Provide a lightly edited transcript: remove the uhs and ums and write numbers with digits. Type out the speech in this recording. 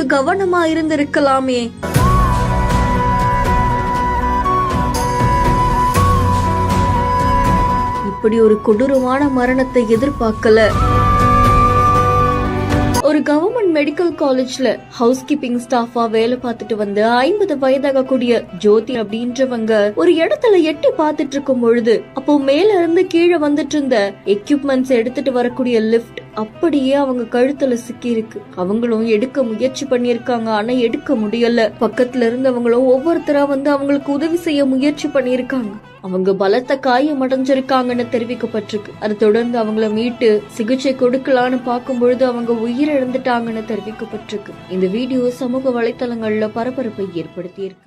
கொஞ்சம் கவனமா இருந்திருக்கலாமே. இப்படி ஒரு கொடூரமான மரணத்தை எதிர்பார்க்கல. ஒரு கவர்மெண்ட் மெடிக்கல் காலேஜ்ல ஹவுஸ் கீப்பிங் ஸ்டாஃபா வேலை பார்த்துட்டு வந்து 50 வயதாக கூடிய ஜோதி அப்படின்றவங்க ஒரு இடத்துல எட்டி பார்த்துட்டு இருக்கும் பொழுது அப்போ மேல இருந்து கீழே வந்துட்டு இருந்த எக்யூப்மெண்ட்ஸ் எடுத்துட்டு வரக்கூடிய லிப்ட் அப்படியே அவங்க கழுத்துல சிக்கி இருக்கு. அவங்களும் எடுக்க முயற்சி பண்ணிருக்காங்க, ஆனா எடுக்க முடியல. பக்கத்துல இருந்தவங்களும் ஒவ்வொருத்தரா வந்து அவங்களுக்கு உதவி செய்ய முயற்சி பண்ணிருக்காங்க. அவங்க பலத்த காயம் அடைஞ்சிருக்காங்கன்னு தெரிவிக்கப்பட்டிருக்கு. அதை தொடர்ந்து அவங்கள மீட்டு சிகிச்சை கொடுக்கலான்னு பார்க்கும் பொழுது அவங்க உயிரிழந்துட்டாங்கன்னு தெரிவிக்கப்பட்டிருக்கு. இந்த வீடியோ சமூக வலைத்தளங்கள்ல பரபரப்பை ஏற்படுத்தி இருக்கு.